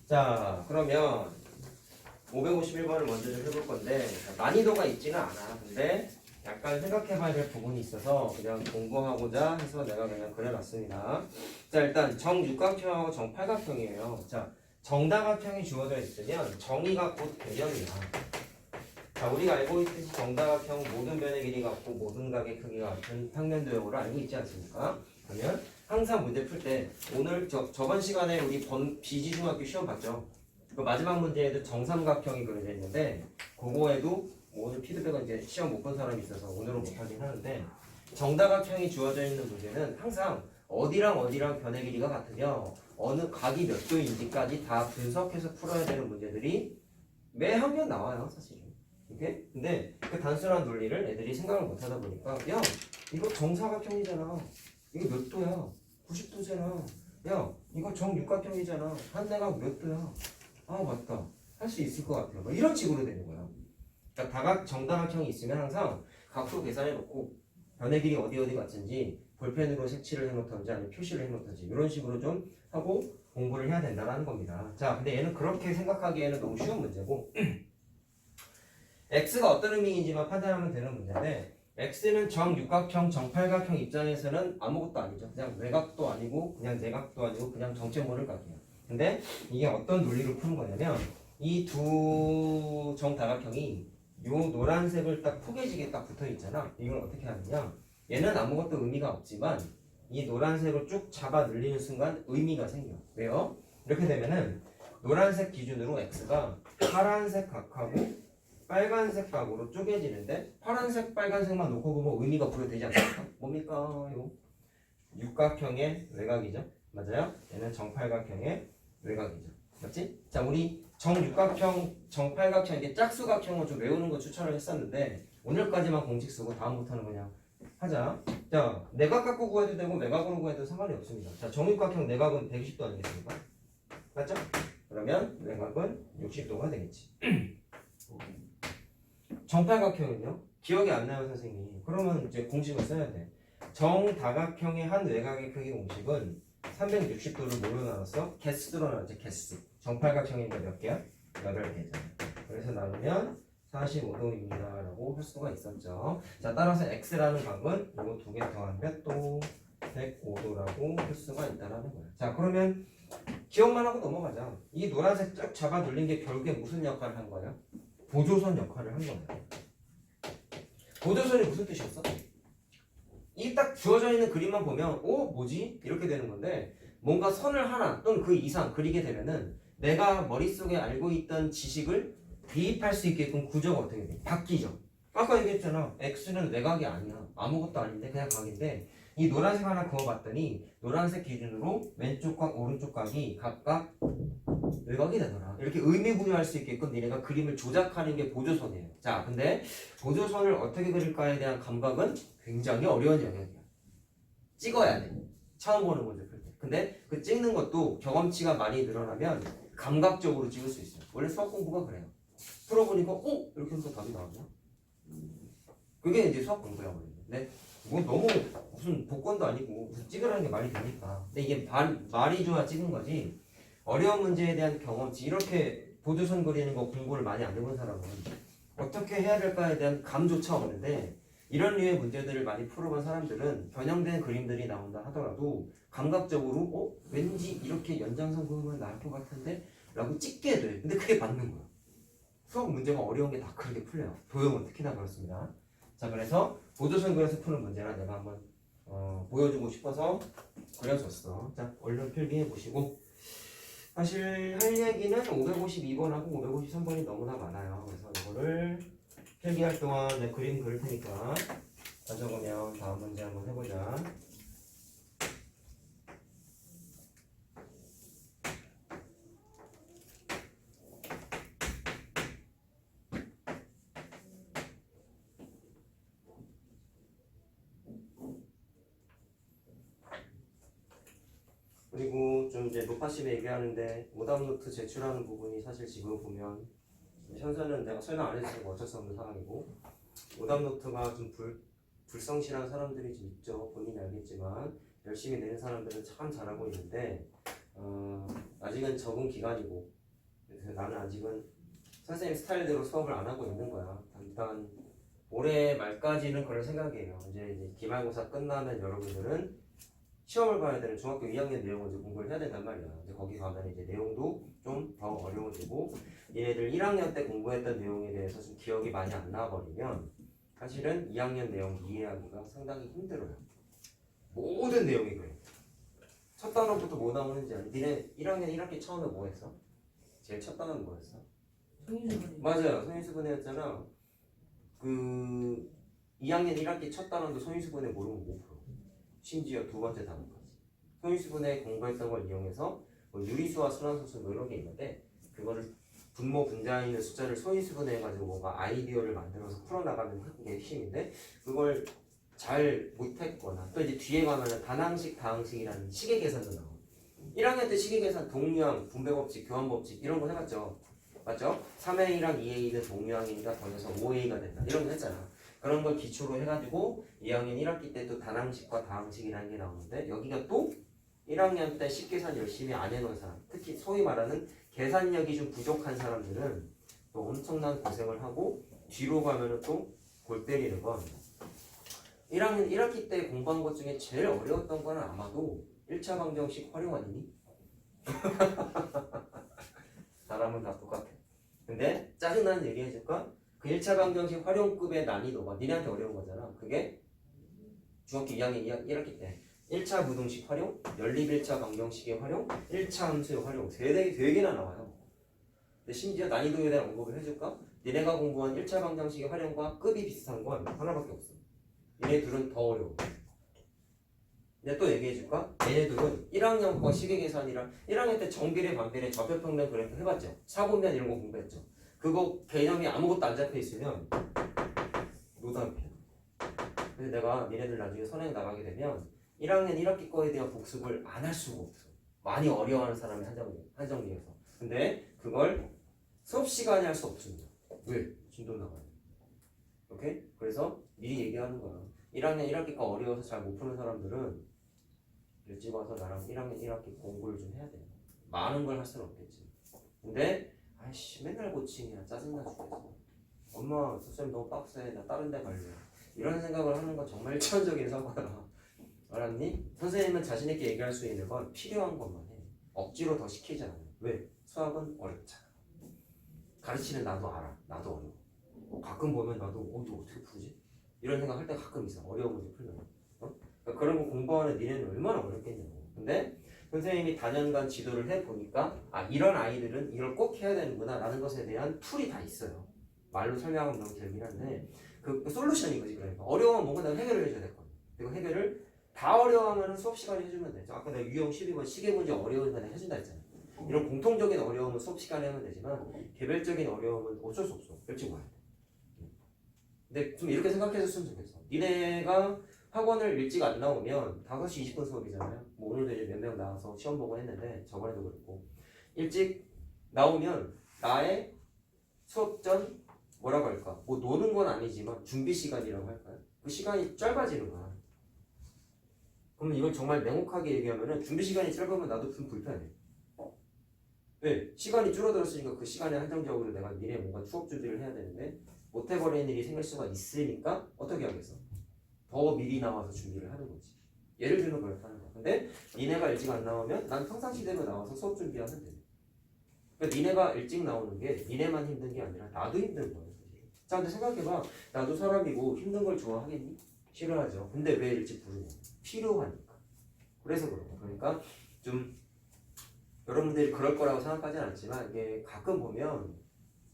자, 그러면 551번을 먼저 좀 해볼 건데 난이도가 있지는 않아. 근데 약간 생각해봐야 될 부분이 있어서 그냥 공부하고자 해서 내가 그냥 그려놨습니다. 자, 일단 정육각형하고 정팔각형이에요. 자, 정다각형이 주어져 있으면 정의가 곧 개념이야. 자, 우리가 알고 있듯이 정다각형 모든 변의 길이가 같고 모든 각의 크기가 같은 평면도형으로 알고 있지 않습니까? 그러면 항상 문제 풀 때 오늘 저번 시간에 우리 비지중학교 시험 봤죠? 그 마지막 문제에도 정삼각형이 그려져 있는데 그거에도 오늘 피드백은 이제 시험 못 본 사람이 있어서 오늘은 못 하긴 하는데 정다각형이 주어져 있는 문제는 항상 어디랑 어디랑 변의 길이가 같으며 어느 각이 몇 도인지까지 다 분석해서 풀어야 되는 문제들이 매 학년 나와요, 사실은. 이게? 근데 그 단순한 논리를 애들이 생각을 못 하다 보니까 야, 이거 정사각형이잖아. 이게 몇 도야? 90도잖아. 야, 이거 정육각형이잖아. 한 내각 몇 도야? 아, 맞다. 할 수 있을 것 같아요. 뭐 이런 식으로 되는 거야. 그러니까 정다각형이 있으면 항상 각도 계산해 놓고 변의 길이 어디 같은지 볼펜으로 색칠을 해놓던지 아니면 표시를 해놓던지 이런 식으로 좀 하고 공부를 해야 된다는 겁니다. 자, 근데 얘는 그렇게 생각하기에는 너무 쉬운 문제고 x가 어떤 의미인지만 판단하면 되는 문제인데 x는 정육각형, 정팔각형 입장에서는 아무것도 아니죠. 그냥 외곽도 아니고 그냥 내각도 아니고 그냥 정체 모를 각이에요. 근데 이게 어떤 논리로 푸는 거냐면 이 두 정다각형이 요 노란색을 딱 포개지게 딱 붙어 있잖아. 이걸 어떻게 하느냐? 얘는 아무것도 의미가 없지만 이 노란색을 쭉 잡아 늘리는 순간 의미가 생겨. 왜요? 이렇게 되면은 노란색 기준으로 x가 파란색 각하고 빨간색 각으로 쪼개지는데 파란색, 빨간색만 놓고 보면 의미가 부여되지 않습니까? 뭡니까? 요 육각형의 외곽이죠. 맞아요? 얘는 정팔각형의 외곽이죠. 맞지? 자, 우리 정육각형, 정팔각형, 이게 짝수각형을 좀 외우는 거 추천을 했었는데 오늘까지만 공식 쓰고 다음부터는 그냥 하자. 자, 내각 갖고 구해도 되고 외곽으로 구해도 상관이 없습니다. 자, 정육각형 내각은 120도 아니겠습니까? 맞죠? 그러면 외곽은 60도가 되겠지. 정팔각형은요? 기억이 안 나요, 선생님. 그러면 이제 공식을 써야 돼. 정다각형의 한 외곽의 크기 공식은 360도를 뭘로 나눴어? 개수로 나눴지, 개수. 정팔각형이니까 몇 개야? 8개잖아. 그래서 나누면 45도입니다. 라고 할 수가 있었죠. 자, 따라서 x라는 각은 이거 두 개 더한 몇 도? 105도라고 할 수가 있다는 거야. 자, 그러면 기억만 하고 넘어가자. 이 노란색 쫙 잡아 눌린 게 결국에 무슨 역할을 한 거야? 보조선 역할을 한 거야. 보조선이 무슨 뜻이었어? 이 딱 주어져 있는 그림만 보면 뭐지? 이렇게 되는 건데 뭔가 선을 하나 또는 그 이상 그리게 되면은 내가 머릿속에 알고 있던 지식을 대입할 수 있게끔 구조가 어떻게 돼? 바뀌죠. 아까 얘기했잖아. x는 외곽이 아니야. 아무것도 아닌데 그냥 각인데 이 노란색 하나 그어봤더니 노란색 기준으로 왼쪽 각 오른쪽 각이 각각 외곽이 되더라. 이렇게 의미 부여할 수 있게끔 니네가 그림을 조작하는 게 보조선이에요. 자, 근데 보조선을 어떻게 그릴까에 대한 감각은 굉장히 어려운 영역이야. 찍어야 돼. 처음 보는 문제 풀 때. 근데 그 찍는 것도 경험치가 많이 늘어나면 감각적으로 찍을 수 있어요. 원래 수학 공부가 그래요. 풀어보니까 이렇게 해서 답이 나오냐? 그게 이제 수학 공부라고 그래요. 근데 뭐 너무 무슨 복권도 아니고 무슨 찍으라는 게 말이 됩니까? 근데 이게 말이 좋아 찍은 거지. 어려운 문제에 대한 경험치, 이렇게 보조선 그리는 거 공부를 많이 안 해본 사람은 어떻게 해야 될까에 대한 감조차 없는데 이런 류의 문제들을 많이 풀어본 사람들은 변형된 그림들이 나온다 하더라도 감각적으로 왠지 이렇게 연장선 그으면 나을 것 같은데 라고 찍게 돼. 근데 그게 맞는 거야. 수학 문제가 어려운 게 다 그렇게 풀려요. 도형은 특히나 그렇습니다. 자, 그래서 보조선 그려서 푸는 문제라 내가 한번 보여주고 싶어서 그려줬어. 자, 얼른 필기해 보시고. 사실 할 얘기는 552번하고 553번이 너무나 많아요. 그래서 이거를 필기할 동안 내 그림 그릴 테니까 가져오면 다음 문제 한번 해보자. 그리고 좀 이제 노파심 얘기하는데 오답노트 제출하는 부분이 사실 지금 보면 현재는 내가 설명 안 해주는 거 어쩔 수 없는 상황이고 오답노트가 좀 불성실한 사람들이 좀 있죠. 본인이 알겠지만 열심히 내는 사람들은 참 잘하고 있는데 아직은 적응 기간이고 그래서 나는 아직은 선생님 스타일대로 수업을 안 하고 있는 거야. 일단 올해 말까지는 그럴 생각이에요. 이제 기말고사 끝나면 여러분들은 시험을 봐야 되는 중학교 2학년 내용을 이제 공부를 해야 된단 말이야. 이제 거기 가면 이제 내용도 좀 더 어려워지고 얘네들 1학년 때 공부했던 내용에 대해서 좀 기억이 많이 안 나버리면 사실은 2학년 내용 이해하기가 상당히 힘들어요. 모든 내용이 그래. 첫 단원부터 뭐 나오는지 아니? 니네 1학년 1학기 처음에 뭐 했어? 제일 첫 단원 뭐였어? 소인수분해. 맞아요. 소인수분해였잖아. 그 2학년 1학기 첫 단원도 소인수분해 모르면 못 풀어. 심지어 두 번째 단원까지. 소인수분해 공부했던 걸 이용해서 뭐 유리수와 순환소수 뭐 이런 게 있는데 그거를 분모 분자에 있는 숫자를 소인수분해해가지고 뭔가 아이디어를 만들어서 풀어나가는 게 핵심인데 그걸 잘 못했거나 또 이제 뒤에 가면은 단항식, 다항식이라는 식의 계산도 나와. 1학년 때 식의 계산 동류항, 분배법칙, 교환법칙 이런 거 해봤죠? 맞죠? 3A랑 2A는 동류항이니까 더해서 5A가 된다 이런 거 했잖아. 그런 걸 기초로 해가지고 2학년 1학기 때 또 단항식과 다항식이라는 게 나오는데 여기가 또 1학년 때 식계산 열심히 안 해놓은 사람 특히 소위 말하는 계산력이 좀 부족한 사람들은 또 엄청난 고생을 하고 뒤로 가면은 또 골 때리는 건 1학년 1학기 때 공부한 것 중에 제일 어려웠던 거는 아마도 1차 방정식 활용 아니니? 사람은 다 똑같아. 근데 짜증나는 얘기 해줄까? 그 1차 방정식 활용급의 난이도가 니네한테 어려운 거잖아. 그게 중학교 2학년 1학기 때 1차 부등식 활용, 연립 1차 방정식의 활용, 1차 함수의 활용 세 개나 나와요. 근데 심지어 난이도에 대한 언급을 해줄까? 니네가 공부한 1차 방정식의 활용과 급이 비슷한 건 하나밖에 없어. 얘네들은 더 어려워. 내가 또 얘기해줄까? 얘네들은 1학년 거 시계계산이랑 1학년 때 정비례, 반비례, 좌표평면 그래프 해봤죠? 사분면 이런 거 공부했죠? 그거 개념이 아무것도 안 잡혀있으면 노답이야. 그래서 내가 니네들 나중에 선행 나가게 되면 1학년 1학기 거에 대한 복습을 안 할 수가 없어. 많이 어려워하는 사람이 한정리에서. 근데 그걸 수업 시간에 할 수 없습니다. 왜? 진도 나가요. 오케이? 그래서 미리 얘기하는 거야. 1학년 1학기가 어려워서 잘 못 푸는 사람들은 일찍 와서 나랑 1학년 1학기 공부를 좀 해야 돼. 많은 걸 할 수는 없겠지. 근데 아이씨 맨날 고칭이야. 짜증나 죽겠어. 엄마 선생님 너무 빡세. 나 다른 데 갈래. 이런 생각을 하는 건 정말 일차원적인 사고야. 알았니? 선생님은 자신 있게 얘기할 수 있는 건 필요한 것만 해. 억지로 더 시키지 않아. 왜? 수학은 어렵잖아. 가르치는 나도 알아. 나도 어려워. 가끔 보면 나도 이거 어떻게 풀지? 이런 생각 할 때 가끔 있어. 어려운 문제 풀면. 그러니까 그런 거 공부하는 니네는 얼마나 어렵겠냐고. 근데 선생님이 다년간 지도를 해보니까 이런 아이들은 이걸 꼭 해야 되는구나 라는 것에 대한 툴이 다 있어요. 말로 설명하면 너무 길긴 한데 그 솔루션인 거지. 그러니까 어려우면 뭔가 내가 해결을 해줘야 될 거야. 그리고 해결을 다 어려워하면 수업 시간에 해주면 되죠. 아까 내가 유형 12번 시계 문제 어려우니까 내가 해준다 했잖아. 이런 공통적인 어려움은 수업 시간에 하면 되지만 개별적인 어려움은 어쩔 수 없어. 일찍 와야 돼. 근데 좀 이렇게 생각해줬으면 좋겠어. 니네가 학원을 일찍 안 나오면 5시 20분 수업이잖아요. 뭐 오늘도 이제 몇 명 나와서 시험 보고 했는데 저번에도 그랬고 일찍 나오면 나의 수업 전 뭐라고 할까? 뭐 노는 건 아니지만 준비 시간이라고 할까요? 그 시간이 짧아지는 거야. 그러면 이걸 정말 냉혹하게 얘기하면은 준비 시간이 짧으면 나도 좀 불편해. 왜? 시간이 줄어들었으니까 그 시간에 한정적으로 내가 미래에 뭔가 추억 준비를 해야 되는데 못 해버리는 일이 생길 수가 있으니까 어떻게 하겠어? 더 미리 나와서 준비를 하는 거지. 예를 들면 그렇다는 거야. 근데 니네가 일찍 안 나오면 난 평상시대로 나와서 수업 준비하면 돼. 그러니까 니네가 일찍 나오는 게 니네만 힘든 게 아니라 나도 힘든 거야. 자, 근데 생각해봐. 나도 사람이고 힘든 걸 좋아하겠니? 싫어하죠. 근데 왜 일찍 부르냐? 필요하니까. 그래서 그런 거야. 그러니까 좀 여러분들이 그럴 거라고 생각하진 않지만 이게 가끔 보면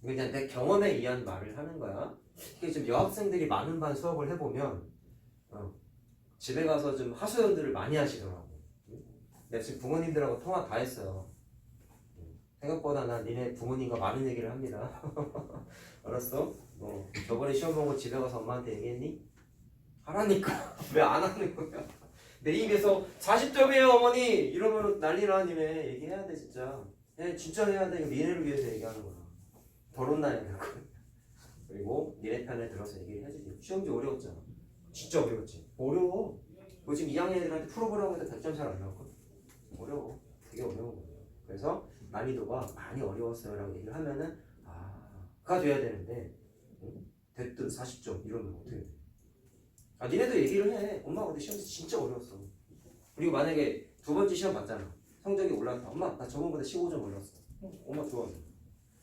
그냥 내 경험에 의한 말을 하는 거야. 이게 좀 여학생들이 많은 반 수업을 해보면 집에 가서 좀 하소연들을 많이 하시더라고. 내가 지금 부모님들하고 통화 다 했어요. 생각보다 난 니네 부모님과 많은 얘기를 합니다. 알았어? 저번에 시험 보고 집에 가서 엄마한테 얘기했니? 하라니까. 왜 안 하는 거야? 내 입에서 40점이에요 어머니! 이러면 난리나. 니네 얘기해야 돼 진짜. 진짜 해야 돼. 이거 니네를 위해서 얘기하는 거야. 덜혼나야 될 거야. 그리고 니네 편을 들어서 얘기를 해주지. 시험지 어려웠잖아. 진짜 어려웠지. 어려워. 너 지금 2학년 애들한테 풀어보라고 해도 100점 잘 안 나왔거든. 어려워. 되게 어려운 거예요. 그래서 난이도가 많이 어려웠어요 라고 얘기를 하면은 가 돼야 되는데 됐든 40점 이러면 어떻게 돼? 니네도 얘기를 해. 엄마 근데 시험 진짜 어려웠어. 그리고 만약에 두 번째 시험 봤잖아. 성적이 올랐다. 엄마 나 저번보다 15점 올랐어. 엄마 좋아져.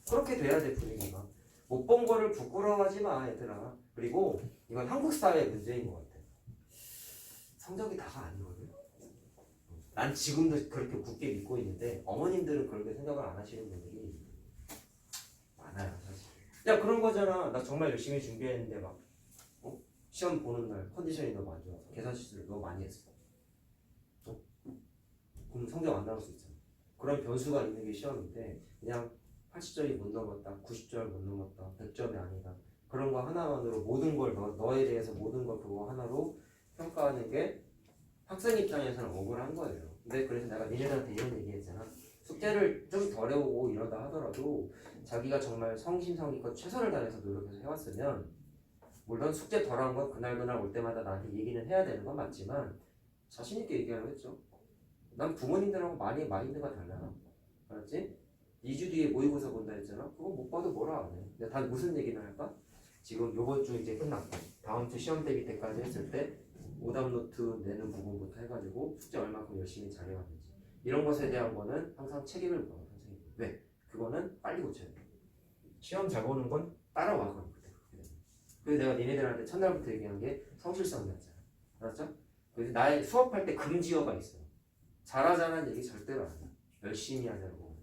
그렇게 돼야 돼 분위기가. 못 본 거를 부끄러워하지 마 얘들아. 그리고 이건 한국 사회의 문제인 것 같아. 성적이 다가 아니거든. 난 지금도 그렇게 굳게 믿고 있는데 어머님들은 그렇게 생각을 안 하시는 분들이 많아요 사실. 야 그런 거잖아. 나 정말 열심히 준비했는데 막 시험 보는 날 컨디션이 너무 안 좋아서 계산 실수를 너무 많이 했어. 그럼 성적 안 나올 수 있잖아. 그런 변수가 있는 게 시험인데 그냥 80점이 못 넘었다, 90점을 못 넘었다, 100점이 아니다. 그런 거 하나만으로 모든 걸 너에 대해서 모든 걸 그거 하나로 평가하는 게 학생 입장에서는 억울한 거예요. 근데 그래서 내가 니네들한테 이런 얘기 했잖아. 숙제를 좀 덜 해오고 이러다 하더라도 자기가 정말 성심성의껏 최선을 다해서 노력해서 해왔으면 물론 숙제 덜한 건 그날 올 때마다 나한테 얘기는 해야 되는 건 맞지만 자신 있게 얘기하라고 했죠. 난 부모님들하고 많이 마인드가 달라. 알았지? 2주 뒤에 모의고사 본다 했잖아. 그거 못 봐도 뭐라 안 해. 근데 단 무슨 얘기를 할까? 지금 요번 주 이제 끝났고 다음 주 시험 대비 때까지 했을 때 오답 노트 내는 부분부터 해가지고 숙제 얼마큼 열심히 잘해왔는지 이런 것에 대한 거는 항상 책임을 물어요 선생님. 왜? 그거는 빨리 고쳐야 돼. 시험 잘 보는 건 따라와 그럼 그때 그렇게 되면. 그래서 내가 니네들한테 첫날부터 얘기한 게 성실성이었잖아. 알았죠? 그래서 나의 수업할 때 금지어가 있어요. 잘하자는 얘기 절대로 안 해. 열심히 하자고.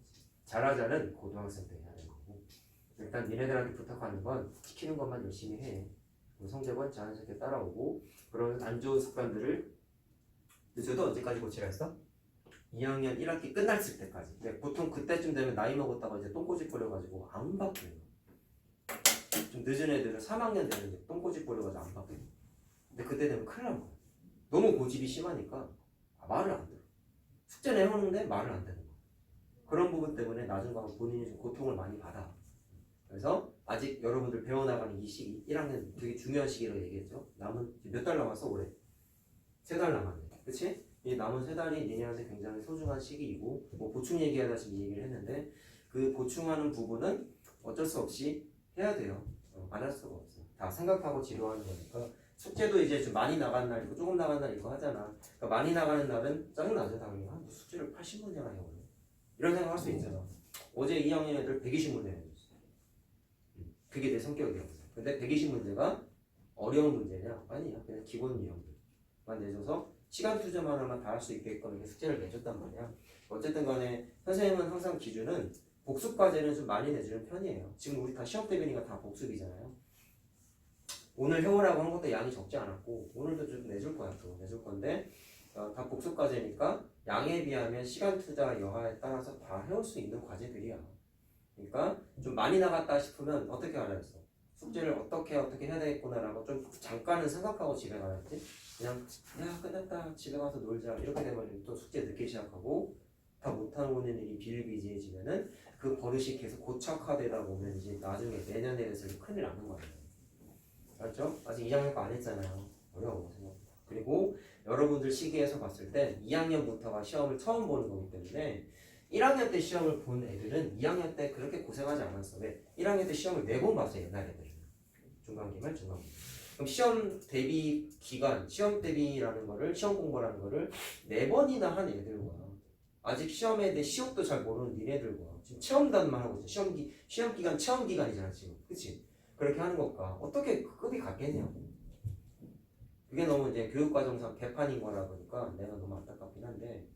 잘하자는 고등학생 때 해야 되는 거고. 일단 니네들한테 부탁하는 건 시키는 것만 열심히 해. 성적은 자연스럽게 따라오고 그런 안 좋은 습관들을 늦어도 언제까지 고치라 했어? 2학년 1학기 끝났을 때까지. 근데 보통 그때쯤 되면 나이 먹었다가 이제 똥꼬집 걸려가지고 안 바뀌어요. 좀 늦은 애들은 3학년 되면 이제 똥꼬집 걸려가지고 안 바뀌어요. 근데 그때 되면 큰일 난 거야. 너무 고집이 심하니까 말을 안 들어. 숙제 내놓는데 말을 안 듣는 거야. 그런 부분 때문에 나중 가면 본인이 좀 고통을 많이 받아. 그래서 아직 여러분들 배워나가는 이 시기 1학년 되게 중요한 시기라고 얘기했죠. 남은 몇 달 남았어 올해? 3달 남았네. 그치? 이 남은 3달이 니네한테 굉장히 소중한 시기이고 뭐 보충 얘기하다시피 얘기를 했는데 그 보충하는 부분은 어쩔 수 없이 해야 돼요. 안 할 수가 없어. 다 생각하고 지도하는 거니까. 숙제도 이제 좀 많이 나간 날 있고 조금 나간 날 있고 하잖아. 그러니까 많이 나가는 날은 짜증나죠 당연히. 숙제를 80문제나 해오네. 이런 생각 할 수 있잖아. 어제 2학년 애들 120문제 내줬어. 그게 내 성격이었어. 근데 120문제가 어려운 문제냐? 아니야. 그냥 기본 유형들만 내줘서 시간 투자만 하면 다 할 수 있게끔 이렇게 숙제를 내줬단 말이야. 어쨌든 간에 선생님은 항상 기준은 복습 과제는 좀 많이 내주는 편이에요. 지금 우리 다 시험 대비니까 다 복습이잖아요. 오늘 해오라고 한 것도 양이 적지 않았고 오늘도 좀 내줄 거야. 또 내줄 건데 다 복습 과제니까 양에 비하면 시간 투자 여하에 따라서 다 해올 수 있는 과제들이야. 그러니까 좀 많이 나갔다 싶으면 어떻게 하라 했어? 숙제를 어떻게 해야 되겠구나라고 좀 잠깐은 생각하고 집에 가야지. 그냥 야 끝났다 집에 가서 놀자 이렇게 되면 또 숙제 늦게 시작하고 다 못하고 있는 일이 비일비재해지면은 그 버릇이 계속 고착화되다 보면 이제 나중에 내년에 대해서 큰일 나는 거예요. 알죠? 아직 2학년 거 안 했잖아요. 어려워 생각보다. 그리고 여러분들 시기에서 봤을 때 2학년부터가 시험을 처음 보는 거기 때문에 1학년 때 시험을 본 애들은 2학년 때 그렇게 고생하지 않았어. 왜? 1학년 때 시험을 4번 봤어요. 옛날 애들은. 중간기말, 중간기말. 그럼 시험 대비 기간, 시험 대비라는 거를, 시험 공부라는 거를 4번이나 한 애들과 아직 시험에 대해 시옷도 잘 모르는 니네들과 지금 체험단만 하고 있어. 시험 기간 체험 기간이잖아 지금. 그치? 그렇게 하는 것과 어떻게 그 급이 같겠냐고. 그게 너무 이제 교육과정상 개판인 거라 보니까 내가 너무 안타깝긴 한데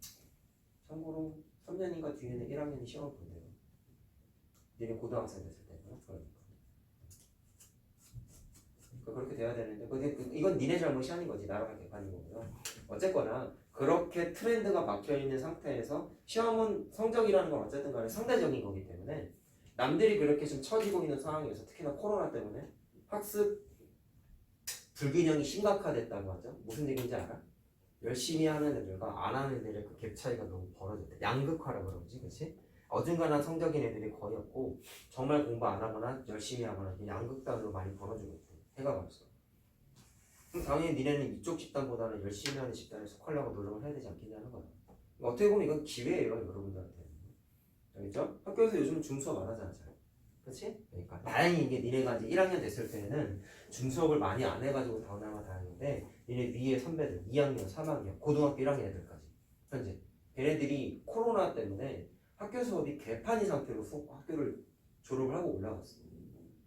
참고로 3년인가 뒤에는 1학년이 시험을 본대요. 니네 고등학생 됐을 때는 그러니까 그렇게 돼야 되는데 이건 니네 잘못이 아닌 거지. 나라가 개판인 거고요. 어쨌거나 그렇게 트렌드가 막혀있는 상태에서 시험은 성적이라는 건 어쨌든 간에 상대적인 거기 때문에 남들이 그렇게 좀 처지고 있는 상황에서 특히나 코로나 때문에 학습 불균형이 심각화됐다고 하죠. 무슨 얘기인지 알아? 열심히 하는 애들과 안 하는 애들의 그 갭 차이가 너무 벌어졌대. 양극화라고 그러지, 그렇지? 어중간한 성적인 애들이 거의 없고 정말 공부 안 하거나 열심히 하거나 양극단으로 많이 벌어지고 있대. 해가 벌써. 그럼 당연히 니네는 이쪽 집단보다는 열심히 하는 집단에 속하려고 노력을 해야 되지 않겠냐는 거야. 어떻게 보면 이건 기회예요, 여러분들한테. 알겠죠? 학교에서 요즘 중수업 안 하잖아, 잘. 그렇지? 그러니까 다행히 이게 니네가 이제 1학년 됐을 때는 중수업을 많이 안 해가지고 다운하면 다행인데 니네 위에 선배들 2학년, 3학년, 고등학교 1학년 애들까지 현재 걔네들이 코로나 때문에 학교 수업이 개판인 상태로 학교를 졸업을 하고 올라갔어.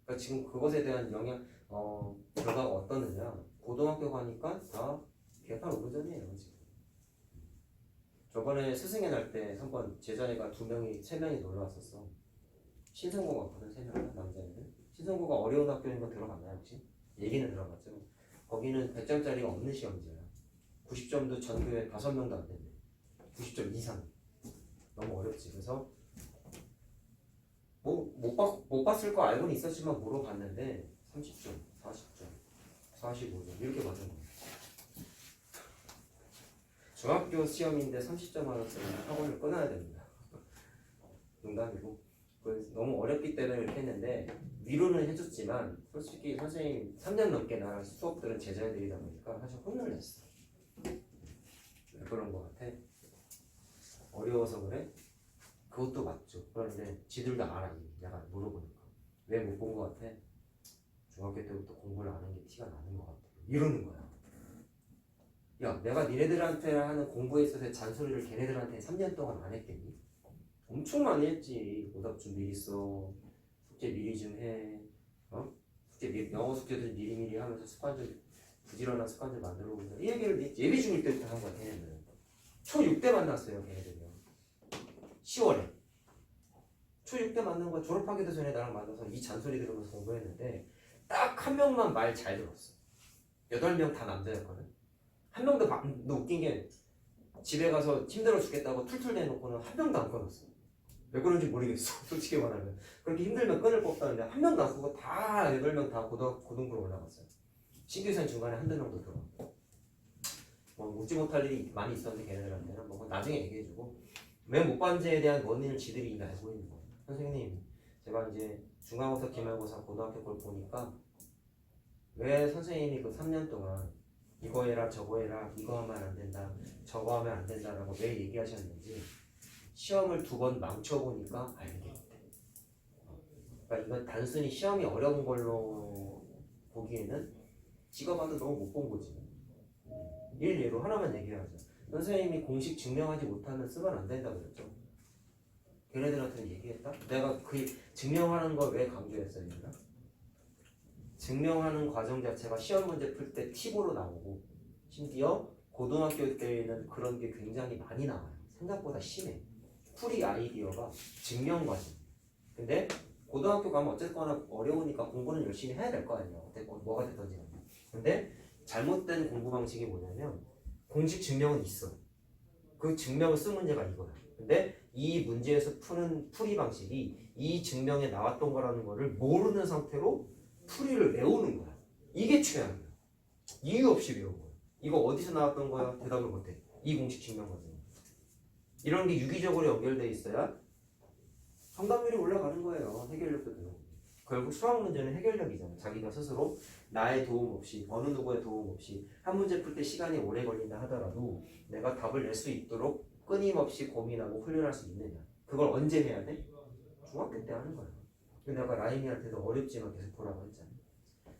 그러니까 지금 그것에 대한 결과가 어떻느냐? 고등학교 가니까 다 개판 오르전이에요 지금. 저번에 스승의 날 때 한번 제자애가 2명이 3명이 놀러 왔었어. 신성고 같거든, 3명은 남자애들. 신성고가 어려운 학교인 거 들어봤나요 혹시? 얘기는 들어봤죠. 거기는 100점짜리가 없는 시험지야. 90점도 전교에 5명도 안 된대. 90점 이상. 너무 어렵지. 그래서 못 봤을 거 알고는 있었지만 물어봤는데 30점, 40점, 45점 이렇게 맞은 거야. 중학교 시험인데 30점 받았으면 학원을 끊어야 됩니다. 농담이고. 너무 어렵기 때문에 이렇게 했는데 위로는 해줬지만 솔직히 선생님 3년 넘게 나랑 수업 들은 제자들이다 보니까 사실 혼을 냈어. 왜 그런 거 같아? 어려워서 그래? 그것도 맞죠. 그런데 지들도 알아. 내가 물어보니까 왜 못 본 거 같아? 중학교 때부터 공부를 안 한 게 티가 나는 거 같아. 이러는 거야. 야, 내가 니네들한테 하는 공부에 있어서 잔소리를 걔네들한테 3년 동안 안 했겠니? 엄청 많이 했지. 오답 좀 미리 써. 숙제 미리 좀 해. 영어 숙제들 미리미리 하면서 습관들, 부지런한 습관들 만들어 보자. 이 얘기를 예비 중일 때부터 한 거야, 걔네들은. 초6 때 만났어요, 걔네들이요. 10월에. 초6 때 만난 거 졸업하기도 전에 나랑 만나서 이 잔소리 들으면서 공부했는데 딱 한 명만 말 잘 들었어. 8명 다 남자였거든. 한 명도 너 웃긴 게 집에 가서 힘들어 죽겠다고 툴툴 대놓고는 한 명도 안 끊었어. 왜 그런지 모르겠어. 솔직히 말하면. 그렇게 힘들면 끊을 법다는데 한 명도 안 끊고 다 8명 다 고등부로 올라갔어요. 신규생 중간에 한두 명도 들어갔고. 뭐 웃지 못할 일이 많이 있었는데 걔네들한테는 뭐 나중에 얘기해주고 왜 못 봤는지에 대한 원인을 지들이 이미 알고 있는 거예요. 선생님, 제가 이제 중간고사, 기말고사, 고등학교 걸 보니까 왜 선생님이 그 3년 동안 이거 해라 저거 해라 이거 하면 안 된다 저거 하면 안 된다라고 왜 얘기하셨는지 시험을 2번 망쳐보니까 알겠대. 그러니까 이건 단순히 시험이 어려운 걸로 보기에는 찍어봐도 너무 못 본 거지. 일례로 하나만 얘기하자. 선생님이 공식 증명하지 못하면 쓰면 안 된다 그랬죠. 걔네들한테는 얘기했다? 내가 그 증명하는 걸 왜 강조했어요? 얘들아? 증명하는 과정 자체가 시험 문제 풀 때 팁으로 나오고 심지어 고등학교 때에는 그런 게 굉장히 많이 나와요. 생각보다 심해. 풀이 아이디어가 증명 과정. 근데 고등학교 가면 어쨌거나 어려우니까 공부는 열심히 해야 될 거 아니에요. 뭐가 됐든지. 근데 잘못된 공부 방식이 뭐냐면 공식 증명은 있어. 그 증명을 쓴 문제가 이거야. 근데 이 문제에서 푸는 풀이 방식이 이 증명에 나왔던 거라는 거를 모르는 상태로 풀이를 외우는 거야. 이게 최악이야. 이유 없이 외우는 거야. 이거 어디서 나왔던 거야? 대답을 못해. 이 공식 증명 과정. 이런 게 유기적으로 연결돼 있어야 정답률이 올라가는 거예요. 해결력도 되고. 결국 수학 문제는 해결력이잖아. 자기가 스스로 나의 도움 없이 어느 누구의 도움 없이 한 문제 풀 때 시간이 오래 걸린다 하더라도 내가 답을 낼 수 있도록 끊임없이 고민하고 훈련할 수 있느냐. 그걸 언제 해야 돼? 중학교 때 하는 거야. 근데 아까 라임이한테도 어렵지만 계속 보라고 했잖아.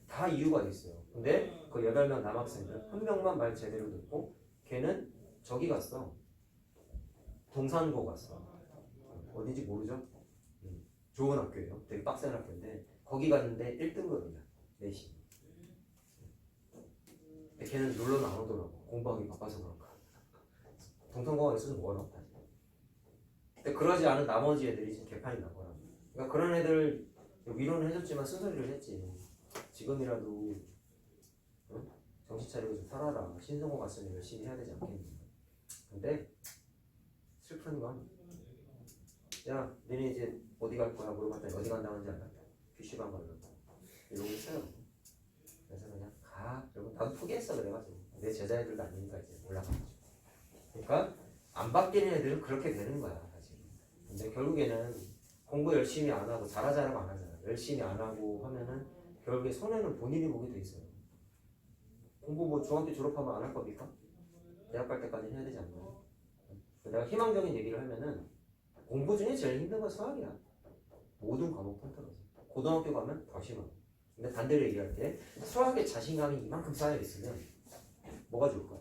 다 이유가 있어요. 근데 그 8명 남학생들 한 명만 말 제대로 듣고 걔는 저기 갔어. 동산고 갔어. 어딘지 모르죠? 좋은 학교예요. 되게 빡센 학교인데 거기 갔는데 1등급이야. 내신. 근데 걔는 놀러는 안 오더라고. 공부하기 바빠서 그런가. 동산고가 있어서 뭐가 없다. 근데 그러지 않은 나머지 애들이 지금 개판이 난 거라고. 그러니까 그런 애들 위로는 해줬지만 쓴소리를 했지. 지금이라도 정신 차리고 좀 살아라. 신성고 갔으면 열심히 해야 되지 않겠니? 근데 슬픈 건 야, 너네 이제 어디 갈 거야? 물어봤더니 어디 간다는지 알아? PC방 가려고 이러고 있어요. 그래서 그냥 가. 그리고 나도 포기했어. 그래가지고 내 제자애들도 아니니까 이제 올라가가지고. 그러니까 안 바뀌는 애들은 그렇게 되는 거야 사실. 근데 결국에는 공부 열심히 안 하고 잘하자라고 안 하잖아. 열심히 안 하고 하면은 결국에 손해는 본인이 보게 돼 있어요. 공부 뭐 중학교 졸업하면 안 할 겁니까? 대학 갈 때까지 해야 되지 않나요? 내가 희망적인 얘기를 하면은 공부 중에 제일 힘든 건 수학이야. 모든 과목 통틀어서. 고등학교 가면 더 심하고. 근데 반대로 얘기할 때 수학에 자신감이 이만큼 쌓여 있으면 뭐가 좋을까?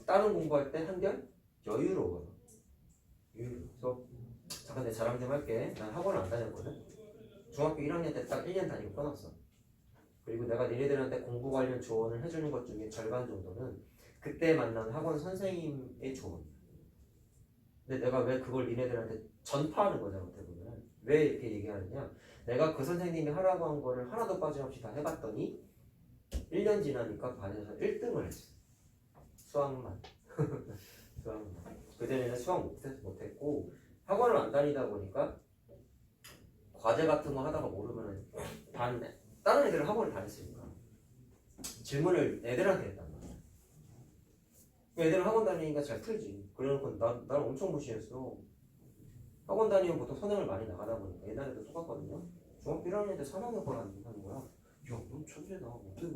다른 공부할 때 한결 여유로워요. 그래서 잠깐 내 자랑 좀 할게. 난 학원을 안 다녔거든. 중학교 1학년 때 딱 1년 다니고 끊었어. 그리고 내가 니네들한테 공부 관련 조언을 해주는 것 중에 절반 정도는 그때 만난 학원 선생님의 조언. 근데 내가 왜 그걸 니네들한테 전파하는 거잖아, 어떻게 보면. 왜 이렇게 얘기하느냐? 내가 그 선생님이 하라고 한 거를 하나도 빠짐없이 다 해봤더니 1년 지나니까 반에서 1등을 했어. 수학만. 수학만. 그전에는 수학 못했고 학원을 안 다니다 보니까 과제 같은 거 하다가 모르면 다른 애들은 학원을 다녔으니까 질문을 애들한테 했단 말이야. 애들은 학원 다니니까 잘 풀지. 그래놓고 나를 엄청 무시했어. 학원 다니면 보통 선행을 많이 나가다 보니까 옛날에도 속았거든요. 중학교 1학년 때 3학년 걸 하는 거야. 야, 넌 천재다. 어떻게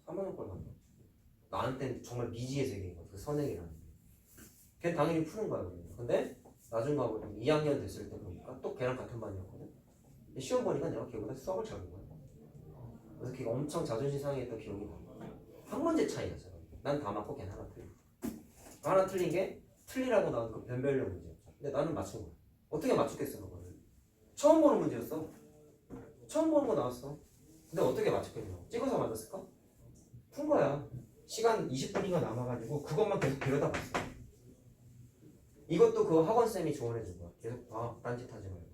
3학년 걸 한다. 나한테는 정말 미지의 세계인 거야. 그 선행이라는 게. 걔는 당연히 푸는 거야. 근데 나중 가보면 2학년 됐을 때 보니까 또 걔랑 같은 반이었거든. 근데 시험 보니까 내가 걔보다 수학을 잘 본 거야. 그래서 걔가 엄청 자존심 상해했던 기억이 나. 한 문제 차이였어. 난 다 맞고 걔는 하나 틀리고. 하나 틀린 게 틀리라고 나온 그 변별력 문제였죠. 근데 나는 맞춘 거야. 어떻게 맞췄겠어 그거를. 처음 보는 문제였어. 처음 보는 거 나왔어. 근데 어떻게 맞췄겠냐고. 찍어서 맞았을까? 푼 거야. 시간 20분인가 남아가지고 그것만 계속 들여다봤어. 이것도 그 학원쌤이 조언해준 거야. 계속 봐. 딴짓하지 말고.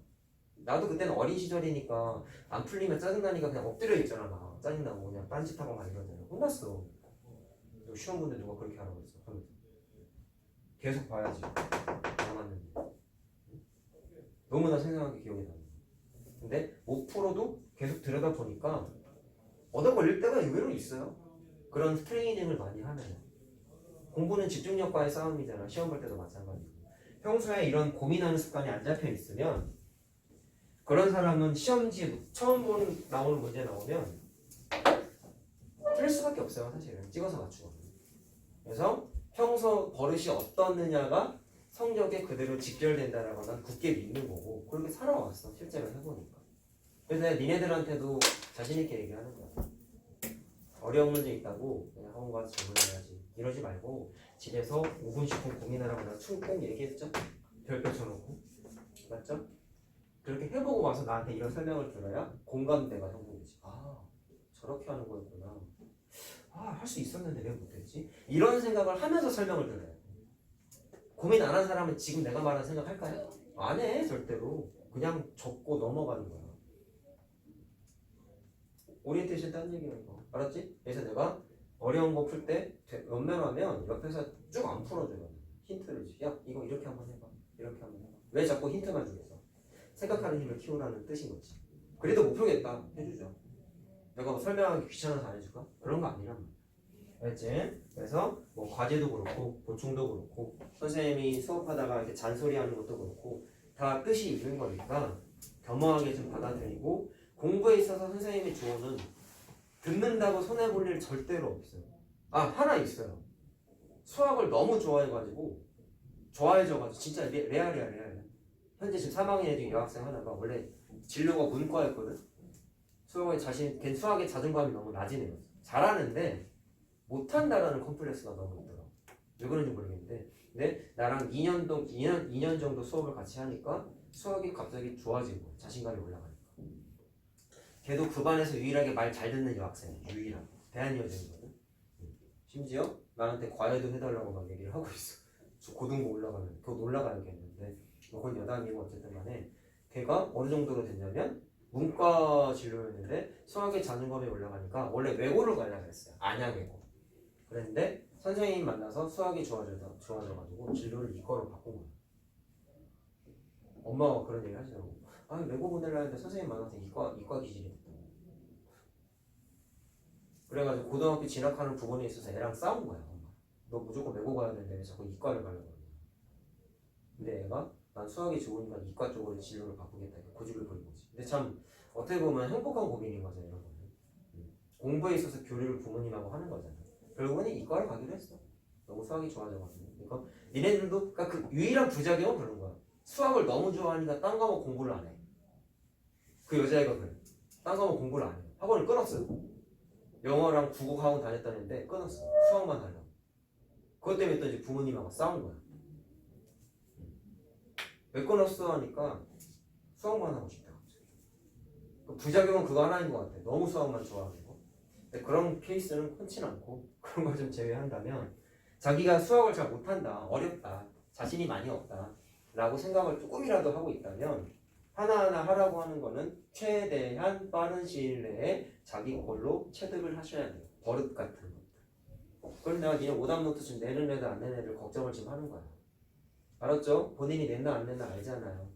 나도 그때는 어린 시절이니까 안 풀리면 짜증나니까 그냥 엎드려 있잖아. 나 짜증나고 그냥 딴짓하고 막 이러잖아. 혼났어. 시험 본데 누가 그렇게 하라고 했어. 하면서. 계속 봐야지. 남았는데. 너무나 생생하게 기억이 나는 거야. 근데 못 풀어도 계속 들여다보니까 얻어 걸릴 때가 의외로 있어요. 그런 트레이닝을 많이 하면. 공부는 집중력과의 싸움이잖아. 시험 볼 때도 마찬가지고. 평소에 이런 고민하는 습관이 안 잡혀 있으면 그런 사람은 시험지 처음 나오는 문제 나오면 틀릴 수밖에 없어요. 사실은 찍어서 맞추고. 그래서 평소 버릇이 어떻느냐가 성적에 그대로 직결된다라고 난 굳게 믿는 거고 그렇게 살아왔어. 실제로 해보니까. 그래서 내가 니네들한테도 자신있게 얘기하는 거야. 어려운 문제 있다고 그냥 학원 가서 질문해야지. 이러지 말고 집에서 5분 10분 고민하라고 내가 꼭 얘기했죠? 별표 쳐놓고. 맞죠? 그렇게 해보고 와서 나한테 이런 설명을 들어야 공감대가 형성되지. 아, 저렇게 하는 거였구나. 아, 할 수 있었는데 왜 못했지? 이런 생각을 하면서 설명을 들어야 돼. 고민 안 한 사람은 지금 내가 말한 생각 할까요? 안 해, 절대로. 그냥 적고 넘어가는 거야. 오리엔테이션 딴 얘기야, 이거. 알았지? 그래서 내가 어려운 거 풀 때 연면하면 옆에서 쭉 안 풀어줘요. 힌트를 주. 야, 이거 이렇게 한번 해봐. 이렇게 한번 해봐. 왜 자꾸 힌트만 주겠어? 생각하는 힘을 키우라는 뜻인 거지. 그래도 못 풀겠다. 해주죠. 내가 뭐 설명하기 귀찮아서 안 해줄까? 그런 거 아니란 말이야. 알지? 그래서 뭐 과제도 그렇고 보충도 그렇고 선생님이 수업하다가 이렇게 잔소리하는 것도 그렇고 다 뜻이 있는 거니까 겸허하게 좀 받아들이고 공부에 있어서 선생님의 조언은 듣는다고 손해볼 일 절대로 없어요. 아, 하나 있어요. 수학을 너무 좋아해져가지고 진짜 레알이야. 현재 지금 3학년에 중에 여학생 하나가 원래 진로가 문과였거든. 걔 수학에 자존감이 너무 낮은 애였어. 잘하는데 못한다라는 컴플렉스가 너무 있더라. 왜 그런지 모르겠는데 근데 나랑 2년 정도 수업을 같이 하니까 수학이 갑자기 좋아진 거야. 자신감이 올라가니까. 걔도 그 반에서 유일하게 말 잘 듣는 여학생이야. 유일하게. 대한 여자이거든. 심지어 나한테 과외도 해달라고 막 얘기를 하고 있어. 저 고등부 올라가면 곧 올라가야겠는데 그건 여담이고 어쨌든 간에 걔가 어느 정도로 됐냐면 문과 진로였는데 수학에 자존감이 올라가니까 원래 외고를 가려고 했어요. 안양외고. 그랬는데 선생님 만나서 수학이 좋아져가지고 진로를 이과로 바꾼 거야. 엄마가 그런 얘기 하시더라고. 아, 외고 보내려 했는데 선생님 만나서 이과 기질이 됐다고. 그래가지고 고등학교 진학하는 부분에 있어서 애랑 싸운 거야. 엄마. 너 무조건 외고 가야 되는데 왜 자꾸 이과를 가려고 그러냐. 근데 애가 난 수학이 좋으니까 이과 쪽으로 진로를 바꾸겠다. 고집을 부린 거지. 근데 참 어떻게 보면 행복한 고민인 거죠. 이런 거는. 공부에 있어서 교류를 부모님하고 하는 거잖아. 결국은 이과를 가기로 했어. 너무 수학이 좋아져가지고. 그러니까 니네들도 그러니까 그 유일한 부작용은 그런 거야. 수학을 너무 좋아하니까 딴 과목 공부를 안 해. 그 여자애가 그래. 딴 과목 공부를 안 해. 학원을 끊었어요. 영어랑 국어 학원 다녔다는데 끊었어. 수학만 하려고. 그것 때문에 또 이제 부모님하고 싸운 거야. 왜 끊었어 하니까 수학만 하고 싶다. 그 부작용은 그거 하나인 것 같아. 너무 수학만 좋아하고. 근데 그런 케이스는 흔치 않고 그런 걸 좀 제외한다면 자기가 수학을 잘 못한다, 어렵다, 자신이 많이 없다 라고 생각을 조금이라도 하고 있다면 하나하나 하라고 하는 거는 최대한 빠른 시일 내에 자기 걸로 체득을 하셔야 돼요. 버릇 같은 것들. 그래서 내가 니네 오답 노트 지금 내는 애들 안 내는 애들 걱정을 지금 하는 거야. 알았죠? 본인이 낸다 안 낸다 알잖아요.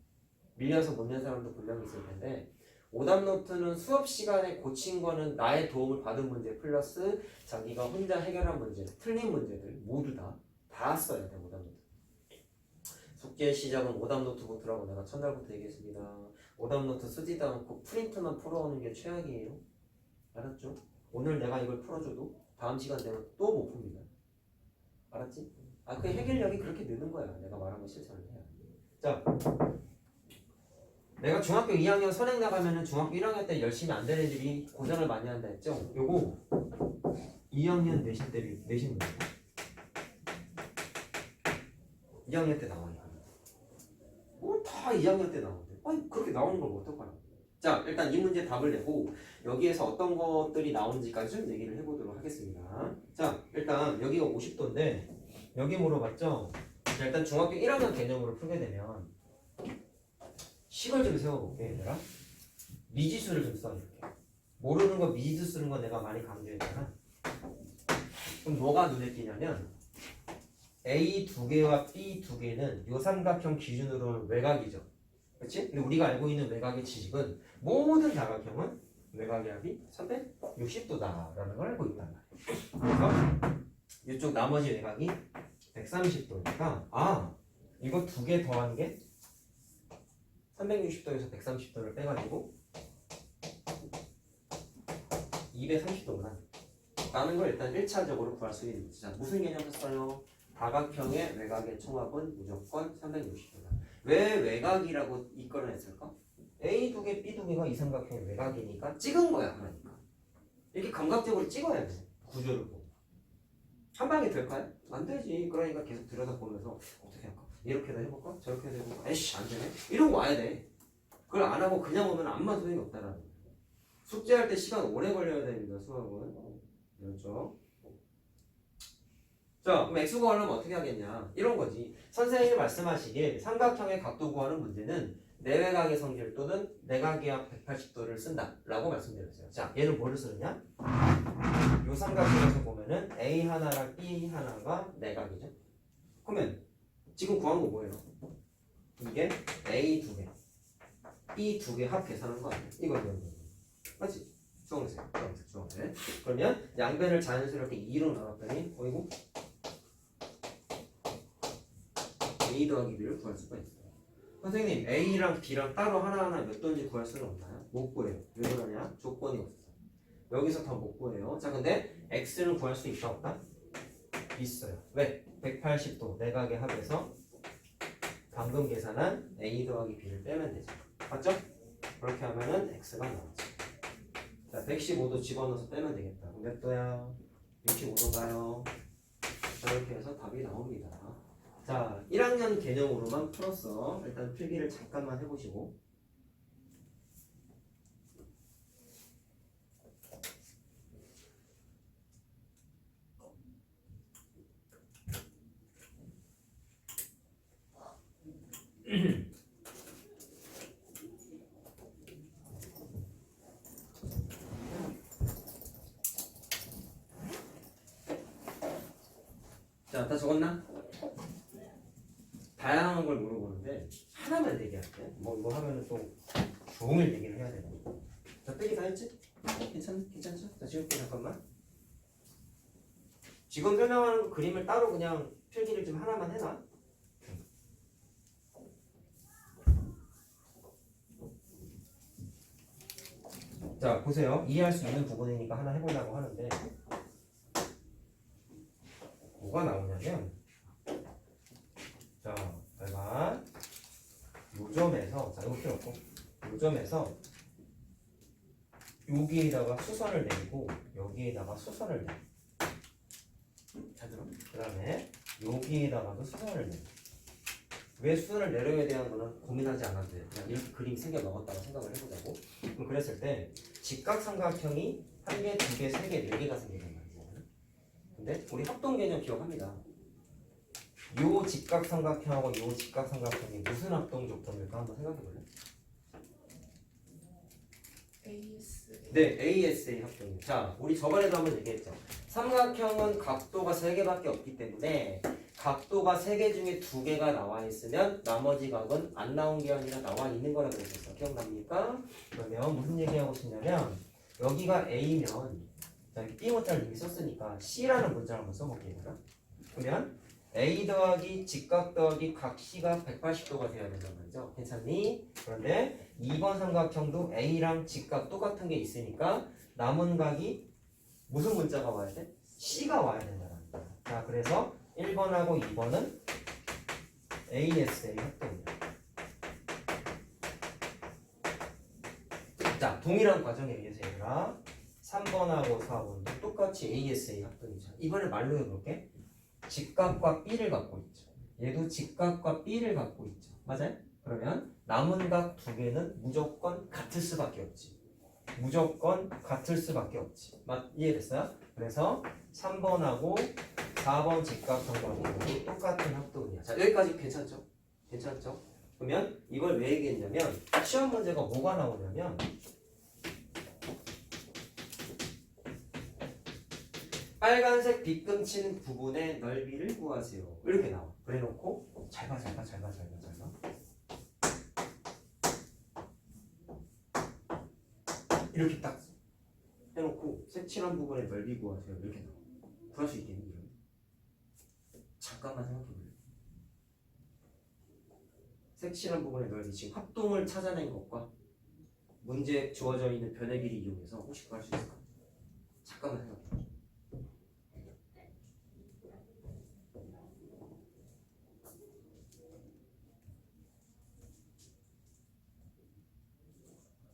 밀려서 못 낸 사람도 분명히 있을 텐데 오답 노트는 수업 시간에 고친 거는 나의 도움을 받은 문제 플러스 자기가 혼자 해결한 문제, 틀린 문제들 모두 다 써야 돼. 오답 노트. 숙제 시작은 오답 노트부터라고 내가 첫날부터 얘기했습니다. 오답 노트 쓰지도 않고 프린트만 풀어오는 게 최악이에요. 알았죠? 오늘 내가 이걸 풀어줘도 다음 시간 되면 또 못 풉니다. 알았지? 그 해결력이 그렇게 느는 거야. 내가 말한 거 실천을 해야. 자, 내가 중학교 2학년 선행 나가면은 중학교 1학년 때 열심히 안 되는 애들이 고생을 많이 한다 했죠? 요거 2학년 내신 때 내신 문제. 2학년 때 나와요. 다 2학년 때 나오는데. 아니 그렇게 나오는 걸 어떡하라고. 자, 일단 이 문제 답을 내고 여기에서 어떤 것들이 나오는지까지 좀 얘기를 해보도록 하겠습니다. 자, 일단 여기가 50도인데 여기 물어봤죠? 자, 일단 중학교 1학년 개념으로 풀게 되면 식을 좀 세워볼게 얘들아. 미지수를 좀 써. 이렇게 모르는 거 미지수 쓰는 거 내가 많이 강조했잖아. 그럼 뭐가 눈에 띄냐면 A 두 개와 B 두 개는 요 삼각형 기준으로는 외곽이죠. 그렇지? 근데 우리가 알고 있는 외곽의 지식은 모든 다각형은 외곽의 합이 360도다라는 걸 알고 있단 말이에요. 그래서 이쪽 나머지 외곽이 130도니까 이거 두 개 더한 게 360도에서 130도를 빼가지고 230도구나 라는 걸 일단 1차적으로 구할 수 있는 거죠. 무슨 개념이었어요? 다각형의 외곽의 총합은 무조건 360도다. 왜 외곽이라고 이끌어냈을까? A 두 개, B 두 개가 이 삼각형의 외곽이니까 찍은 거야. 그러니까 이렇게 감각적으로 찍어야 돼. 구조를 보고. 한 방에 될까요? 안 되지. 그러니까 계속 들여다보면서 어떻게 할까? 이렇게도 해볼까? 저렇게도 해볼까? 에이씨 안 되네? 이러고 와야 돼. 그걸 안 하고 그냥 오면 아무 소용이 없다라는 거야. 숙제할 때 시간 오래 걸려야 됩니다. 수학은. 그렇죠? 자, 그럼 X 구하려면 어떻게 하겠냐? 이런 거지. 선생님이 말씀하시길 삼각형의 각도 구하는 문제는 내외곽의 성질 또는 내각의 합 180도를 쓴다 라고 말씀드렸어요. 자, 얘는 뭐를 쓰느냐? 요 삼각형에서 보면은 A 하나랑 B 하나가 내각이죠. 그러면 지금 구한 거 뭐예요? 이게 A 두 개, B 두 개 합 계산한 거 아니에요? 이거. 맞지? 주황색. 그러면 양변을 자연스럽게 2로 나눴더니 어이구 A 더하기 B를 구할 수가 있어요. 선생님 A랑 B랑 따로 하나하나 몇 도인지 구할 수는 없나요? 못 구해요. 왜 그러냐? 조건이 없어서. 여기서 더 못 구해요. 자, 근데 X는 구할 수 있다 없다? 있어요. 왜? 180도 내각의 합에서 방금 계산한 A 더하기 B를 빼면 되죠. 맞죠? 그렇게 하면은 X가 나오죠. 자, 115도 집어넣어서 빼면 되겠다. 몇 도야? 65도인가요? 이렇게 해서 답이 나옵니다. 자, 1학년 개념으로만 풀었어. 일단 필기를 잠깐만 해보시고. 자, 다 적었나? 다양한 걸 물어보는데 하나만 얘기할게. 뭐 하면은 또 종일 얘기를 해야 되고. 자, 빼기 다 했지? 괜찮죠? 자, 지울게 잠깐만. 지금 설명하는 그림을 따로 그냥 필기를 좀 하나만 해놔. 자, 보세요. 이해할 수 있는 부분이니까 하나 해보려고 하는데 뭐가 나오냐면 자, 내가 요점에서 자, 이거 필요 없고 요점에서 여기에다가 수선을 내리고 여기에다가 수선을 내리고 잘 들어. 그 다음에 여기에다가도 수선을 내리고 왜 수선을 내려야 되는 거는 고민하지 않아도 돼요. 그냥 이렇게 그림 생겨 넣었다고 생각을 해보자고. 그럼 그랬을 때 직각삼각형이 한 개, 두 개, 세 개, 네 개가 생기는 말이죠. 근데 우리 합동 개념 기억합니다. 요 직각삼각형하고 요 직각삼각형이 무슨 합동 조건일까 한번 생각해 볼래? 네, ASA 합동이에요. 자, 우리 저번에도 한번 얘기했죠. 삼각형은 각도가 3개밖에 없기 때문에 각도가 3개 중에 2개가 나와 있으면 나머지 각은 안 나온 게 아니라 나와 있는 거라 그랬었어. 기억납니까? 그러면 무슨 얘기하고 싶냐면 여기가 A면 여기 B 문자를 이미 썼으니까 C라는 문자를 한번 써볼게요. 그러면 A 더하기 직각 더하기 각 C가 180도가 돼야 된단 말이죠. 괜찮니? 그런데 2번 삼각형도 A랑 직각 똑같은 게 있으니까 남은 각이 무슨 문자가 와야 돼? C가 와야 된다는 거야. 자, 그래서 1번하고 2번은 ASA 합동이야. 자, 동일한 과정에 의해서 얘들아 3번하고 4번도 똑같이 ASA 합동이죠. 이번에 말로 해볼게. 직각과 B를 갖고 있죠. 얘도 직각과 B를 갖고 있죠. 맞아요? 그러면 남은 각 2개는 무조건 같을 수밖에 없지. 무조건 같을 수밖에 없지. 이해됐어요? 그래서 3번하고 4번 직각삼각형도 똑같은 합동이야. 자, 여기까지 괜찮죠? 괜찮죠? 그러면 이걸 왜 얘기했냐면 시험 문제가 뭐가 나오냐면 빨간색 빗금치는 부분의 넓이를 구하세요. 이렇게 나와. 그래놓고 잘 봐. 이렇게 딱 해놓고 색칠한 부분의 넓이 구하세요. 이렇게 나와. 구할 수 있겠니? 이러면? 잠깐만 생각해볼래. 색칠한 부분의 넓이 지금 합동을 찾아낸 것과 문제 주어져 있는 변의 길이 이용해서 혹시 구할 수 있을까? 잠깐만 생각해.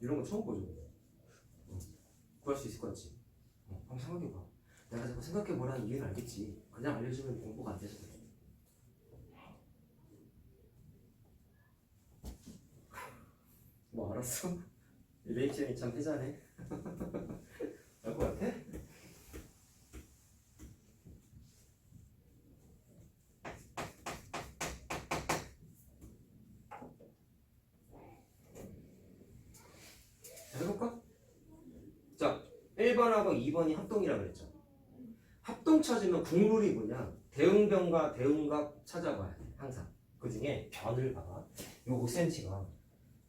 이런 거 처음 보죠. 구할 수 있을 것 같지? 한번 생각해봐. 내가 자꾸 생각해보라는 이유는 알겠지. 그냥 알려주면 공부가 안 돼서 그래. 뭐 알았어? 리액션이 참 회자네. 알 것 같아? 해볼까? 자, 1번하고 2번이 합동이라고 그랬죠. 합동 찾으면 국룰이 뭐냐? 대응변과 대응각 찾아봐야 돼. 항상. 그 중에 변을 봐봐. 요 5cm가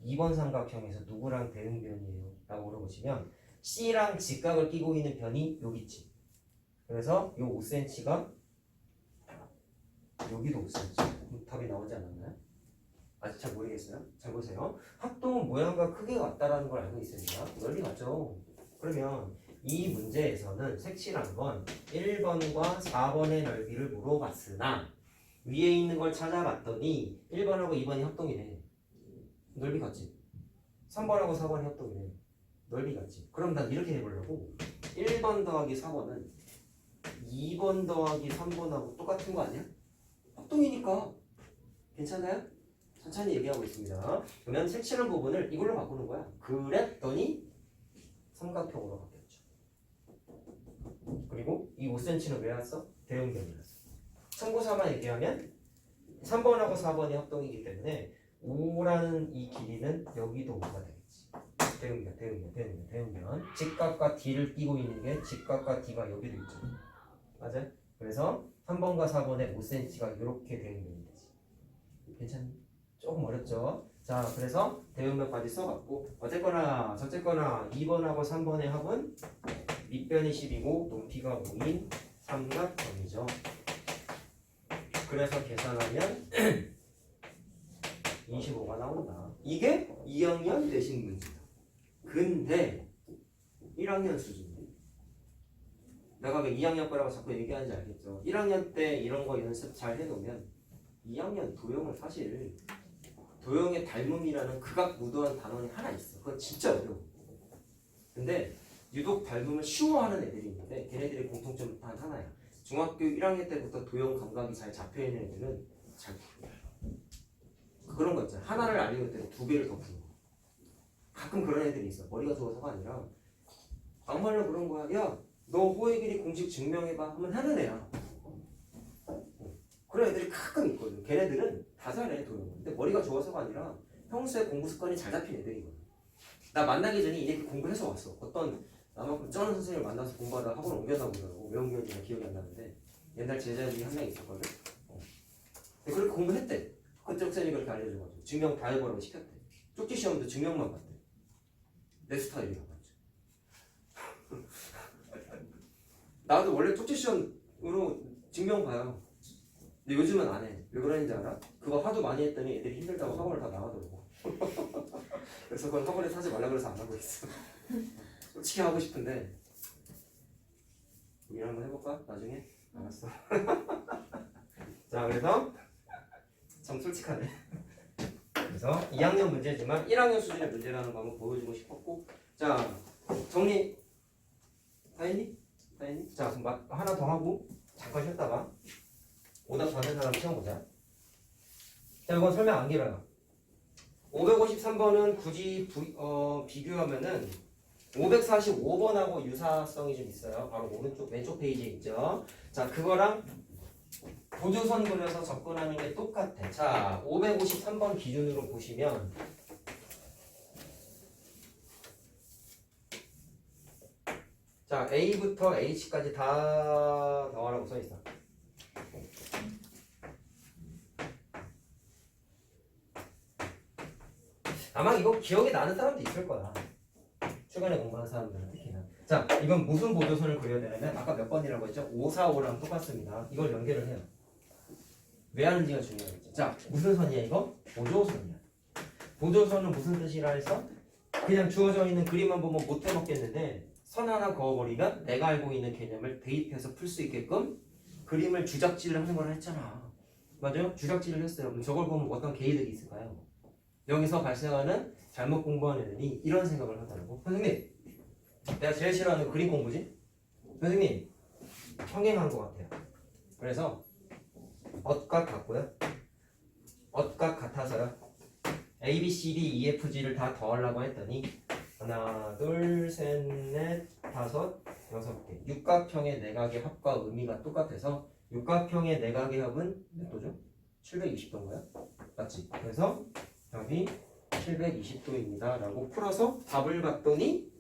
2번 삼각형에서 누구랑 대응변이에요? 라고 물어보시면 C랑 직각을 끼고 있는 변이 여기 있지. 그래서 요 5cm가 여기도 5cm. 답이 나오지 않았나요? 아직 잘 모르겠어요? 잘 보세요. 합동은 모양과 크기가 같다라는 걸 알고 있으니까 넓이 같죠? 그러면 이 문제에서는 색칠한 건 1번과 4번의 넓이를 물어봤으나 위에 있는 걸 찾아봤더니 1번하고 2번이 합동이네. 넓이 같지? 3번하고 4번이 합동이네. 넓이 같지? 그럼 난 이렇게 해보려고 1번 더하기 4번은 2번 더하기 3번하고 똑같은 거 아니야? 합동이니까 괜찮아요? 천천히 얘기하고 있습니다. 그러면 색칠한 부분을 이걸로 바꾸는 거야. 그랬더니 삼각형으로 바뀌었죠. 그리고 이 5cm는 왜 왔어? 대응변이었어. 참고사만 얘기하면 3번하고 4번이 합동이기 때문에 5라는 이 길이는 여기도 5가 되겠지. 대응변. 직각과 D를 끼고 있는 게 직각과 D가 여기도 있죠. 맞아요? 그래서 3번과 4번의 5cm가 이렇게 대응변이 되지. 괜찮니? 조금 어렵죠? 자, 그래서 대응변까지 써갖고 어쨌거나 저쨌거나 2번하고 3번의 합은 밑변이 10이고 높이가 5인 삼각형이죠. 그래서 계산하면 25가 나온다. 이게 2학년 내신 문제다. 근데 1학년 수준이에요. 내가 왜 2학년 거라고 자꾸 얘기하는지 알겠죠? 1학년 때 이런 거 연습 잘 해놓으면 2학년 도형은 사실 도형의 닮음이라는 극악무도한 단원이 하나 있어. 그건 진짜 어려워. 근데 유독 닮음을 쉬워하는 애들이 있는데 걔네들의 공통점 단 하나야. 중학교 1학년 때부터 도형 감각이 잘 잡혀있는 애들은 잘 풀어요. 그런 거 있잖아. 하나를 알리고 때는 두 개를 더 푸는 거. 가끔 그런 애들이 있어. 머리가 좋아서가 아니라 막말로 그런 거야. 야, 너 호의 길이 공식 증명해봐 하면 하는 애야. 그런 애들이 가끔 있거든. 걔네들은 다 잘해 도형은. 근데 머리가 좋아서가 아니라 평소에 공부 습관이 잘 잡힌 애들이거든. 나 만나기 전에 이렇게 공부해서 왔어. 어떤 나만큼 쩌는 선생님을 만나서 공부하다가 학원 옮겼나 보더라고. 왜 옮겼는지 기억이 안 나는데 옛날 제자 중에 한 명 있었거든. 근데 그렇게 공부했대. 그쪽 선생님이 그렇게 알려줘가지고 증명 다 해보라고 시켰대. 쪽지 시험도 증명만 봤대. 내 스타일이야. 나도 원래 쪽지 시험으로 증명 봐요. 근데 요즘은 안 해. 왜 그러는지 알아? 그거 하도 많이 했더니 애들이 힘들다고 학원을 다 나가더라고. 그래서 그건 학원에서 하지 말라 그래서 안 하고 있어. 솔직히 하고 싶은데 우리 한번 해볼까? 나중에? 알았어. 자, 그래서 참 솔직하네. 그래서 2학년 문제지만 1학년 수준의 문제라는 거 한번 보여주고 싶었고, 자 정리 다 했니? 다 했니? 자 그럼 하나 더 하고 잠깐 쉬었다가 오답 받는 사람 시험 보자. 자, 이건 설명 안 길어요. 553번은 굳이 비교하면은 545번하고 유사성이 좀 있어요. 바로 오른쪽 왼쪽 페이지에 있죠. 자, 그거랑 보조선 그려서 접근하는 게 똑같아. 자, 553번 기준으로 보시면 자, A부터 H까지 다 넣으라고 써있어. 아마 이거 기억이 나는 사람도 있을 거야. 최근에 공부한 사람들은 특히나. 자, 이건 무슨 보조선을 그려야 되냐면 아까 몇 번이라고 했죠? 545랑 똑같습니다. 이걸 연결을 해요. 왜 하는지가 중요하겠죠. 자, 무슨 선이야 이거? 보조선이야. 보조선은 무슨 뜻이라 해서 그냥 주어져 있는 그림만 보면 못 해먹겠는데 선 하나 그어버리면 내가 알고 있는 개념을 대입해서 풀 수 있게끔 그림을 주작질을 하는 걸 했잖아. 맞아요? 주작질을 했어요. 그럼 저걸 보면 어떤 개이득이 있을까요? 여기서 발생하는 잘못 공부하는 애들이 이런 생각을 하더라고. 선생님, 내가 제일 싫어하는 그림 공부지? 선생님, 평행한 것 같아요. 그래서 엇각 같고요. 엇각 같아서요. A, B, C, D, E, F, G를 다 더하려고 했더니 하나, 둘, 셋, 넷, 다섯, 여섯 개. 육각형의 내각의 합과 의미가 똑같아서 육각형의 내각의 합은 몇 도죠? 720도인가요? 맞지? 그래서 답이 720도입니다 라고 풀어서 답을 봤더니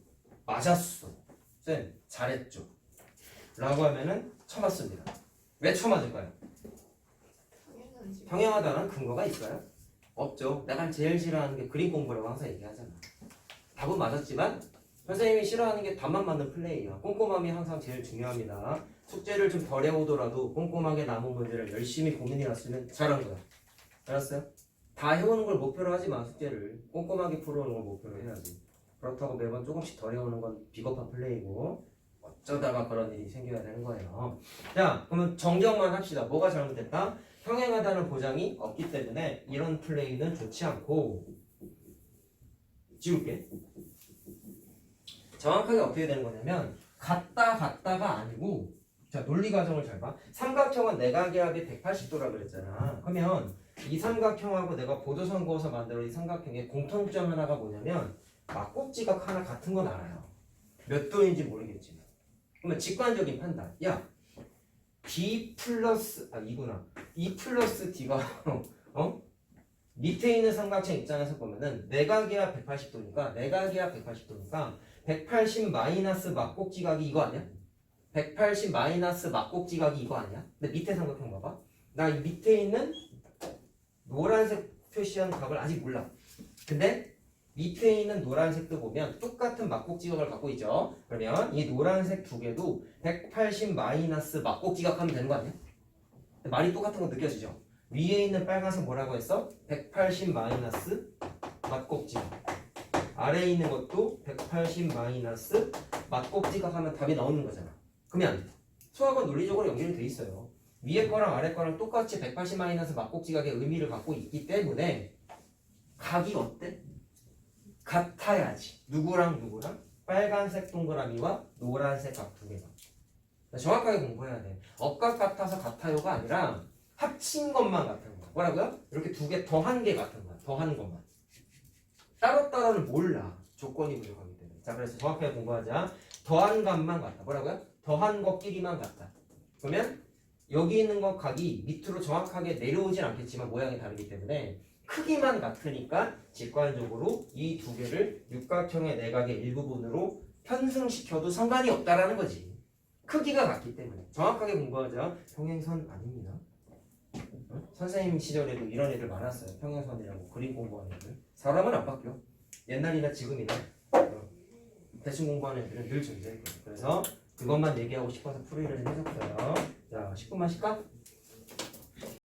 맞았어. 쌤 잘했죠 라고 하면은 쳐맞습니다. 왜 쳐맞을까요? 평행하다는 근거가 있어요? 없죠. 내가 제일 싫어하는 게 그림 공부라고 항상 얘기하잖아. 답은 맞았지만 선생님이 싫어하는 게 답만 맞는 플레이야. 꼼꼼함이 항상 제일 중요합니다. 숙제를 좀 덜 해오더라도 꼼꼼하게 남은 문제를 열심히 고민해왔으면 잘한 거야. 알았어요? 다 해오는 걸 목표로 하지 마. 숙제를 꼼꼼하게 풀어오는 걸 목표로 해야지. 그렇다고 매번 조금씩 덜 해오는 건 비겁한 플레이고 어쩌다가 그런 일이 생겨야 되는 거예요. 자, 그러면 정정만 합시다. 뭐가 잘못됐다? 평행하다는 보장이 없기 때문에 이런 플레이는 좋지 않고 지울게. 정확하게 어떻게 되는 거냐면 같다가 아니고 자, 논리 과정을 잘 봐. 삼각형은 내각의 합이 180도라 그랬잖아. 그러면 이 삼각형하고 내가 보조선 그어서 만들어 이 삼각형의 공통점 하나가 뭐냐면 막꼭지각 하나 같은 건 알아요. 몇 도인지 모르겠지만. 그러면 직관적인 판단. 야, B 플러스 이구나. E 플러스 D가 밑에 있는 삼각형 입장에서 보면은 내각의 합 180도니까 내각의 합 180도니까 180 마이너스 막꼭지각이 이거 아니야? 180 마이너스 막꼭지각이 이거 아니야? 근데 밑에 삼각형 봐봐. 나 이 밑에 있는 노란색 표시한 각을 아직 몰라. 근데 밑에 있는 노란색도 보면 똑같은 막꼭지각을 갖고 있죠. 그러면 이 노란색 두 개도 180 마이너스 막꼭지각 하면 되는 거 아니야? 말이 똑같은 거 느껴지죠? 위에 있는 빨간색 뭐라고 했어? 180 마이너스 막꼭지각. 아래에 있는 것도 180 마이너스 막꼭지각 하면 답이 나오는 거잖아. 그러면 안 돼. 수학은 논리적으로 연결이 돼 있어요. 위에 거랑 아래 거랑 똑같이 180 마이너스 막곡지각의 의미를 갖고 있기 때문에 각이 어때? 같아야지. 누구랑 누구랑? 빨간색 동그라미와 노란색 각 두 개가. 정확하게 공부해야 돼. 억각 같아서 같아요가 아니라 합친 것만 같은 거야. 뭐라고요? 이렇게 두 개 더한 게 같은 거야. 더한 것만. 따로따로는 몰라. 조건이 부족하기 때문에. 자, 그래서 정확하게 공부하자. 더한 값만 같다. 뭐라고요? 더한 것끼리만 같다. 그러면 여기 있는 것 각이 밑으로 정확하게 내려오진 않겠지만 모양이 다르기 때문에 크기만 같으니까 직관적으로 이 두 개를 육각형의 내각의 일부분으로 편승시켜도 상관이 없다라는 거지. 크기가 같기 때문에. 정확하게 공부하자. 평행선 아닙니다. 선생님 시절에도 이런 애들 많았어요. 평행선이라고 그림 공부하는 애들. 사람은 안 바뀌어. 옛날이나 지금이나 대충 공부하는 애들은 늘 존재할 거예요. 그래서 그것만 얘기하고 싶어서 풀이를 해줬어요. 자, 10분만 쉴까?